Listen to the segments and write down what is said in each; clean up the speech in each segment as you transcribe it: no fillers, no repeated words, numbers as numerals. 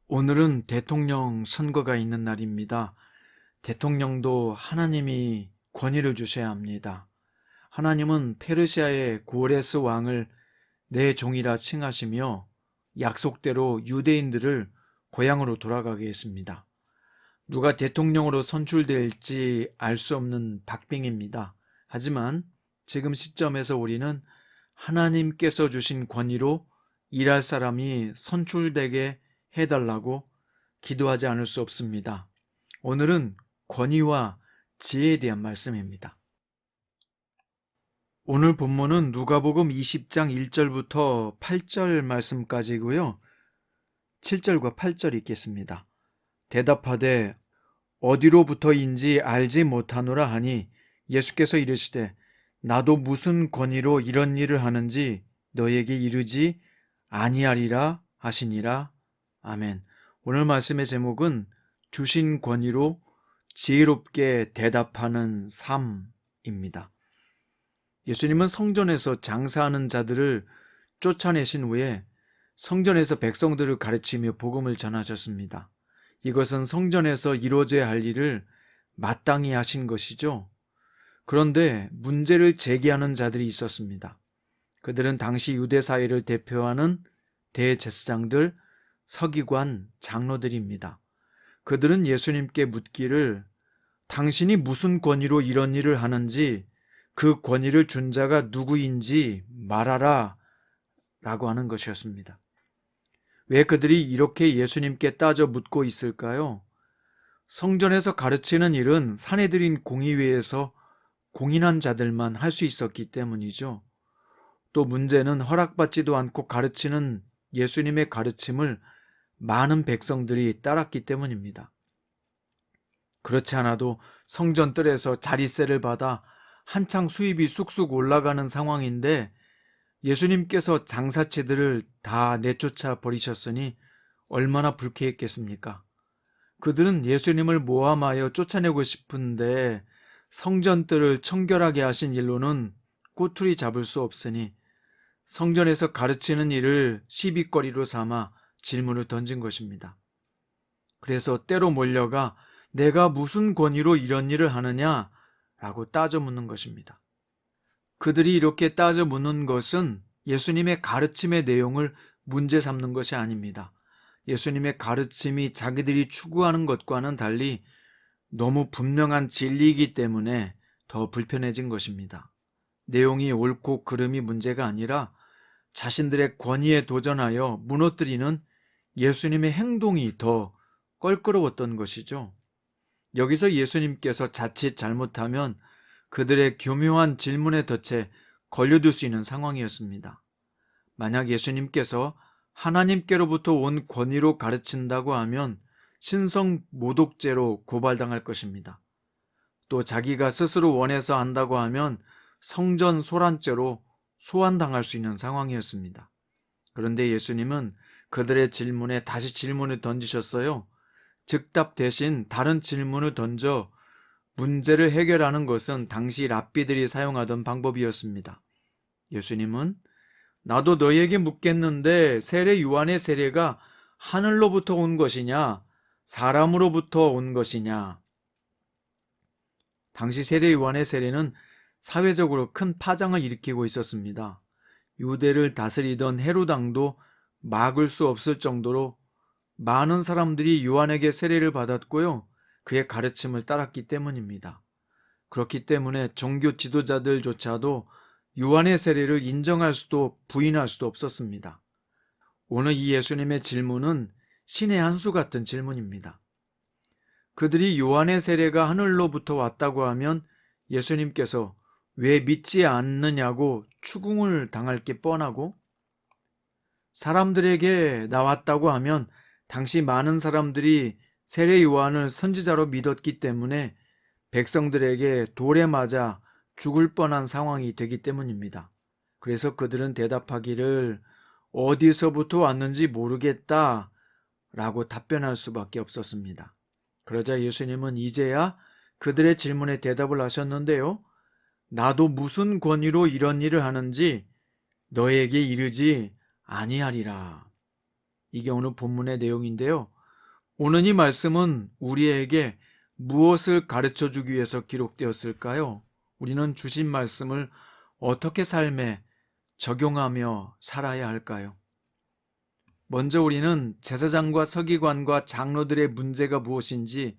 오늘은 대통령 선거가 있는 날입니다. 대통령도 하나님이 권위를 주셔야 합니다. 하나님은 페르시아의 고레스 왕을 내 종이라 칭하시며 약속대로 유대인들을 고향으로 돌아가게 했습니다. 누가 대통령으로 선출될지 알 수 없는 박빙입니다. 하지만 지금 시점에서 우리는 하나님께서 주신 권위로 일할 사람이 선출되게 해달라고 기도하지 않을 수 없습니다. 오늘은 권위와 지혜에 대한 말씀입니다. 오늘 본문은 누가복음 20장 1절부터 8절 말씀까지고요. 7절과 8절 읽겠습니다. 대답하되 어디로부터인지 알지 못하노라 하니 예수께서 이르시되 나도 무슨 권위로 이런 일을 하는지 너에게 이르지 아니하리라 하시니라. 아멘. 오늘 말씀의 제목은 주신 권위로 지혜롭게 대답하는 삶입니다. 예수님은 성전에서 장사하는 자들을 쫓아내신 후에 성전에서 백성들을 가르치며 복음을 전하셨습니다. 이것은 성전에서 이루어져야 할 일을 마땅히 하신 것이죠. 그런데 문제를 제기하는 자들이 있었습니다. 그들은 당시 유대 사회를 대표하는 대제사장들, 서기관, 장로들입니다. 그들은 예수님께 묻기를 당신이 무슨 권위로 이런 일을 하는지 그 권위를 준 자가 누구인지 말하라 라고 하는 것이었습니다. 왜 그들이 이렇게 예수님께 따져 묻고 있을까요? 성전에서 가르치는 일은 사내들인 공의회에서 공인한 자들만 할 수 있었기 때문이죠. 또 문제는 허락받지도 않고 가르치는 예수님의 가르침을 많은 백성들이 따랐기 때문입니다. 그렇지 않아도 성전 뜰에서 자릿세를 받아 한창 수입이 쑥쑥 올라가는 상황인데 예수님께서 장사치들을 다 내쫓아 버리셨으니 얼마나 불쾌했겠습니까? 그들은 예수님을 모함하여 쫓아내고 싶은데 성전뜰을 청결하게 하신 일로는 꼬투리 잡을 수 없으니 성전에서 가르치는 일을 시비거리로 삼아 질문을 던진 것입니다. 그래서 때로 몰려가 내가 무슨 권위로 이런 일을 하느냐 라고 따져 묻는 것입니다. 그들이 이렇게 따져 묻는 것은 예수님의 가르침의 내용을 문제 삼는 것이 아닙니다. 예수님의 가르침이 자기들이 추구하는 것과는 달리 너무 분명한 진리이기 때문에 더 불편해진 것입니다. 내용이 옳고 그름이 문제가 아니라 자신들의 권위에 도전하여 무너뜨리는 예수님의 행동이 더 껄끄러웠던 것이죠. 여기서 예수님께서 자칫 잘못하면 그들의 교묘한 질문에 덫에 걸려들 수 있는 상황이었습니다. 만약 예수님께서 하나님께로부터 온 권위로 가르친다고 하면 신성 모독죄로 고발당할 것입니다. 또 자기가 스스로 원해서 한다고 하면 성전 소란죄로 소환당할 수 있는 상황이었습니다. 그런데 예수님은 그들의 질문에 다시 질문을 던지셨어요. 즉답 대신 다른 질문을 던져 문제를 해결하는 것은 당시 랍비들이 사용하던 방법이었습니다. 예수님은 나도 너희에게 묻겠는데 세례 요한의 세례가 하늘로부터 온 것이냐 사람으로부터 온 것이냐. 당시 세례 요한의 세례는 사회적으로 큰 파장을 일으키고 있었습니다. 유대를 다스리던 헤롯 왕도 막을 수 없을 정도로 많은 사람들이 요한에게 세례를 받았고요. 그의 가르침을 따랐기 때문입니다. 그렇기 때문에 종교 지도자들조차도 요한의 세례를 인정할 수도 부인할 수도 없었습니다. 오늘 이 예수님의 질문은 신의 한 수 같은 질문입니다. 그들이 요한의 세례가 하늘로부터 왔다고 하면 예수님께서 왜 믿지 않느냐고 추궁을 당할 게 뻔하고, 사람들에게 나왔다고 하면 당시 많은 사람들이 세례 요한을 선지자로 믿었기 때문에 백성들에게 돌에 맞아 죽을 뻔한 상황이 되기 때문입니다. 그래서 그들은 대답하기를 어디서부터 왔는지 모르겠다 라고 답변할 수밖에 없었습니다. 그러자 예수님은 이제야 그들의 질문에 대답을 하셨는데요. 나도 무슨 권위로 이런 일을 하는지 너에게 이르지 아니하리라. 이게 오늘 본문의 내용인데요. 오늘 이 말씀은 우리에게 무엇을 가르쳐 주기 위해서 기록되었을까요? 우리는 주신 말씀을 어떻게 삶에 적용하며 살아야 할까요? 먼저 우리는 제사장과 서기관과 장로들의 문제가 무엇인지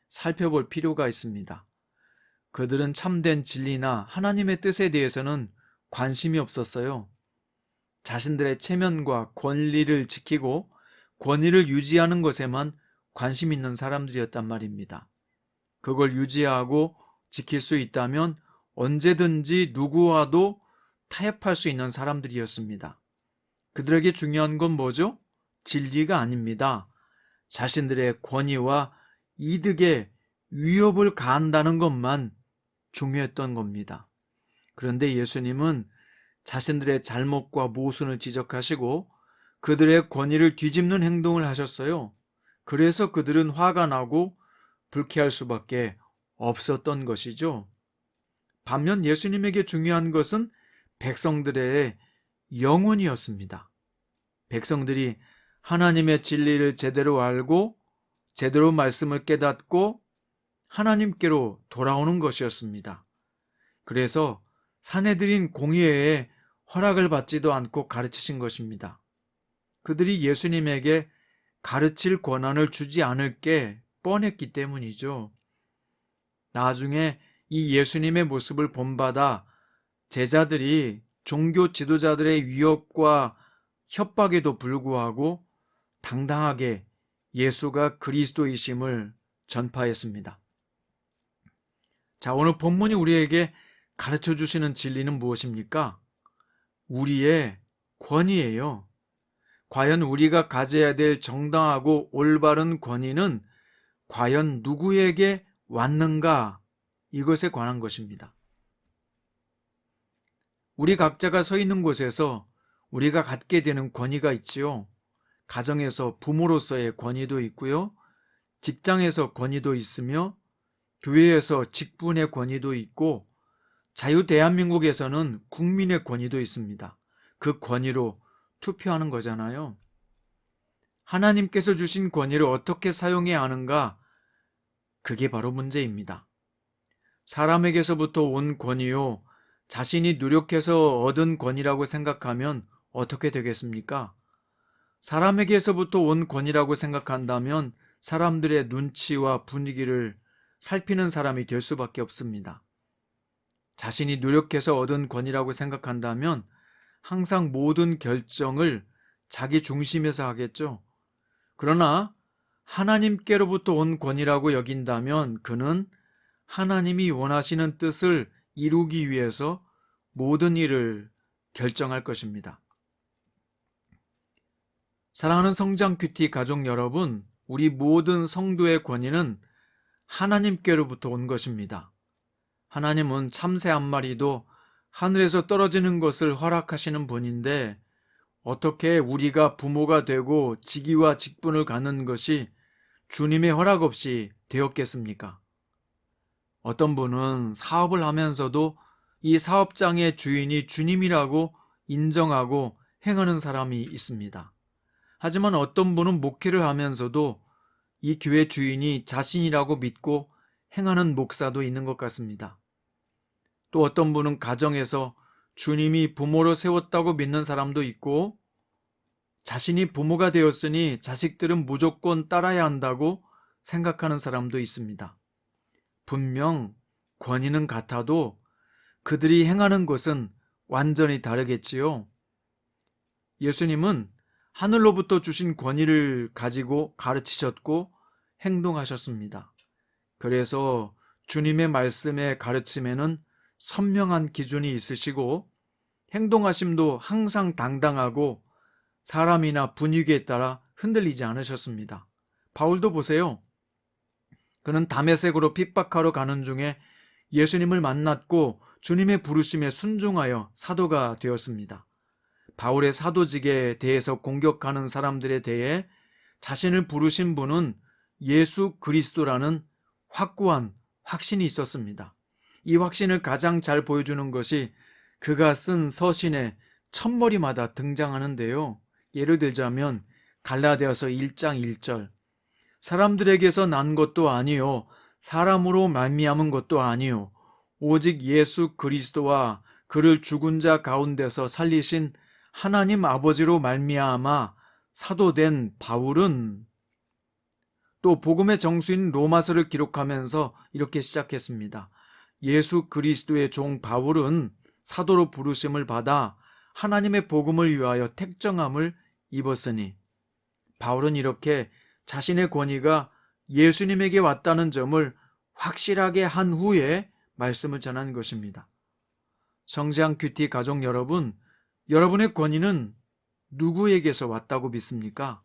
살펴볼 필요가 있습니다. 그들은 참된 진리나 하나님의 뜻에 대해서는 관심이 없었어요. 자신들의 체면과 권리를 지키고 권위를 유지하는 것에만 관심 있는 사람들이었단 말입니다. 그걸 유지하고 지킬 수 있다면 언제든지 누구와도 타협할 수 있는 사람들이었습니다. 그들에게 중요한 건 뭐죠? 진리가 아닙니다. 자신들의 권위와 이득에 위협을 가한다는 것만 중요했던 겁니다. 그런데 예수님은 자신들의 잘못과 모순을 지적하시고 그들의 권위를 뒤집는 행동을 하셨어요. 그래서 그들은 화가 나고 불쾌할 수밖에 없었던 것이죠. 반면 예수님에게 중요한 것은 백성들의 영혼이었습니다. 백성들이 하나님의 진리를 제대로 알고 제대로 말씀을 깨닫고 하나님께로 돌아오는 것이었습니다. 그래서 사내들인 공의회에 허락을 받지도 않고 가르치신 것입니다. 그들이 예수님에게 가르칠 권한을 주지 않을 게 뻔했기 때문이죠. 나중에 이 예수님의 모습을 본받아 제자들이 종교 지도자들의 위협과 협박에도 불구하고 당당하게 예수가 그리스도이심을 전파했습니다. 자, 오늘 본문이 우리에게 가르쳐 주시는 진리는 무엇입니까? 우리의 권위예요. 과연 우리가 가져야 될 정당하고 올바른 권위는 과연 누구에게 왔는가? 이것에 관한 것입니다. 우리 각자가 서 있는 곳에서 우리가 갖게 되는 권위가 있지요. 가정에서 부모로서의 권위도 있고요. 직장에서 권위도 있으며 교회에서 직분의 권위도 있고 자유 대한민국에서는 국민의 권위도 있습니다. 그 권위로 투표하는 거잖아요. 하나님께서 주신 권위를 어떻게 사용해야 하는가? 그게 바로 문제입니다. 사람에게서부터 온 권위요, 자신이 노력해서 얻은 권위라고 생각하면 어떻게 되겠습니까? 사람에게서부터 온 권위라고 생각한다면 사람들의 눈치와 분위기를 살피는 사람이 될 수밖에 없습니다. 자신이 노력해서 얻은 권위라고 생각한다면 항상 모든 결정을 자기 중심에서 하겠죠. 그러나 하나님께로부터 온 권위라고 여긴다면 그는 하나님이 원하시는 뜻을 이루기 위해서 모든 일을 결정할 것입니다. 사랑하는 성장 큐티 가족 여러분, 우리 모든 성도의 권위는 하나님께로부터 온 것입니다. 하나님은 참새 한 마리도 하늘에서 떨어지는 것을 허락하시는 분인데 어떻게 우리가 부모가 되고 직위와 직분을 갖는 것이 주님의 허락 없이 되었겠습니까? 어떤 분은 사업을 하면서도 이 사업장의 주인이 주님이라고 인정하고 행하는 사람이 있습니다. 하지만 어떤 분은 목회를 하면서도 이 교회 주인이 자신이라고 믿고 행하는 목사도 있는 것 같습니다. 또 어떤 분은 가정에서 주님이 부모로 세웠다고 믿는 사람도 있고 자신이 부모가 되었으니 자식들은 무조건 따라야 한다고 생각하는 사람도 있습니다. 분명 권위는 같아도 그들이 행하는 것은 완전히 다르겠지요. 예수님은 하늘로부터 주신 권위를 가지고 가르치셨고 행동하셨습니다. 그래서 주님의 말씀의 가르침에는 선명한 기준이 있으시고 행동하심도 항상 당당하고 사람이나 분위기에 따라 흔들리지 않으셨습니다. 바울도 보세요. 그는 다메섹으로 핍박하러 가는 중에 예수님을 만났고 주님의 부르심에 순종하여 사도가 되었습니다. 바울의 사도직에 대해서 공격하는 사람들에 대해 자신을 부르신 분은 예수 그리스도라는 확고한 확신이 있었습니다. 이 확신을 가장 잘 보여주는 것이 그가 쓴 서신의 첫머리마다 등장하는데요. 예를 들자면 갈라디아서 1장 1절, 사람들에게서 난 것도 아니요 사람으로 말미암은 것도 아니요 오직 예수 그리스도와 그를 죽은 자 가운데서 살리신 하나님 아버지로 말미암아 사도된 바울은, 또 복음의 정수인 로마서를 기록하면서 이렇게 시작했습니다. 예수 그리스도의 종 바울은 사도로 부르심을 받아 하나님의 복음을 위하여 택정함을 입었으니, 바울은 이렇게 자신의 권위가 예수님에게 왔다는 점을 확실하게 한 후에 말씀을 전한 것입니다. 성장 큐티 가족 여러분, 여러분의 권위는 누구에게서 왔다고 믿습니까?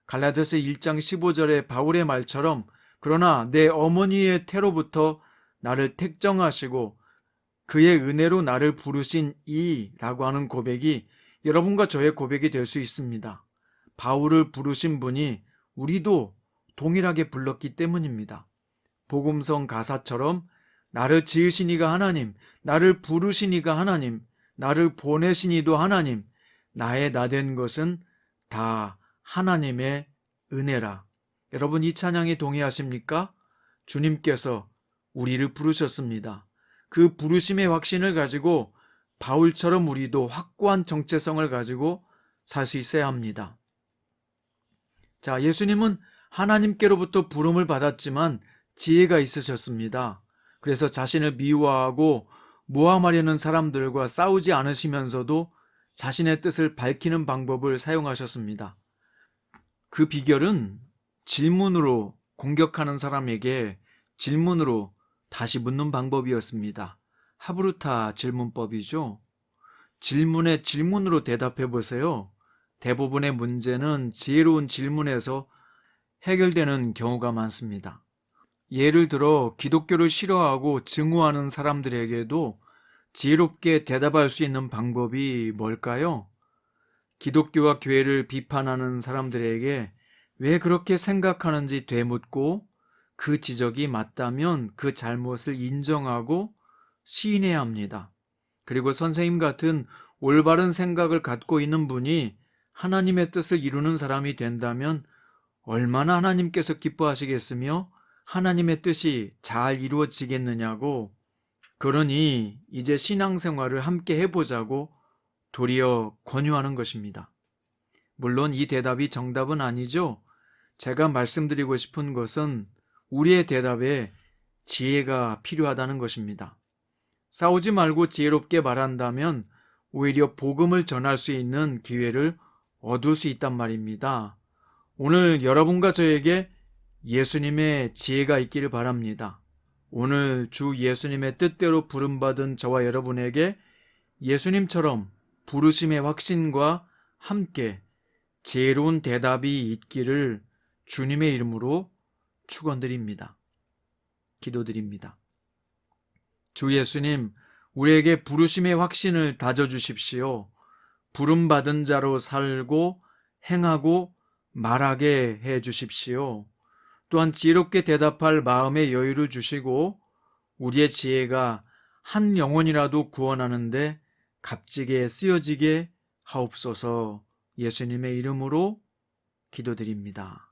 갈라디아서 1장 15절의 바울의 말처럼 그러나 내 어머니의 태로부터 나를 택정하시고 그의 은혜로 나를 부르신 이라고 하는 고백이 여러분과 저의 고백이 될 수 있습니다. 바울을 부르신 분이 우리도 동일하게 불렀기 때문입니다. 복음성 가사처럼 나를 지으신 이가 하나님, 나를 부르신 이가 하나님, 나를 보내신 이도 하나님, 나의 나 된 것은 다 하나님의 은혜라. 여러분, 이 찬양에 동의하십니까? 주님께서 우리를 부르셨습니다. 그 부르심의 확신을 가지고 바울처럼 우리도 확고한 정체성을 가지고 살 수 있어야 합니다. 자, 예수님은 하나님께로부터 부름을 받았지만 지혜가 있으셨습니다. 그래서 자신을 미워하고 모함하려는 사람들과 싸우지 않으시면서도 자신의 뜻을 밝히는 방법을 사용하셨습니다. 그 비결은 질문으로 공격하는 사람에게 질문으로 다시 묻는 방법이었습니다. 하브루타 질문법이죠. 질문에 질문으로 대답해 보세요. 대부분의 문제는 지혜로운 질문에서 해결되는 경우가 많습니다. 예를 들어 기독교를 싫어하고 증오하는 사람들에게도 지혜롭게 대답할 수 있는 방법이 뭘까요? 기독교와 교회를 비판하는 사람들에게 왜 그렇게 생각하는지 되묻고 그 지적이 맞다면 그 잘못을 인정하고 시인해야 합니다. 그리고 선생님 같은 올바른 생각을 갖고 있는 분이 하나님의 뜻을 이루는 사람이 된다면 얼마나 하나님께서 기뻐하시겠으며 하나님의 뜻이 잘 이루어지겠느냐고, 그러니 이제 신앙생활을 함께 해보자고 도리어 권유하는 것입니다. 물론 이 대답이 정답은 아니죠. 제가 말씀드리고 싶은 것은 우리의 대답에 지혜가 필요하다는 것입니다. 싸우지 말고 지혜롭게 말한다면 오히려 복음을 전할 수 있는 기회를 얻을 수 있단 말입니다. 오늘 여러분과 저에게 예수님의 지혜가 있기를 바랍니다. 오늘 주 예수님의 뜻대로 부름받은 저와 여러분에게 예수님처럼 부르심의 확신과 함께 지혜로운 대답이 있기를 주님의 이름으로 축원드립니다. 기도드립니다. 주 예수님, 우리에게 부르심의 확신을 다져주십시오. 부름받은 자로 살고 행하고 말하게 해주십시오. 또한 지혜롭게 대답할 마음의 여유를 주시고 우리의 지혜가 한 영혼이라도 구원하는데 값지게 쓰여지게 하옵소서. 예수님의 이름으로 기도드립니다.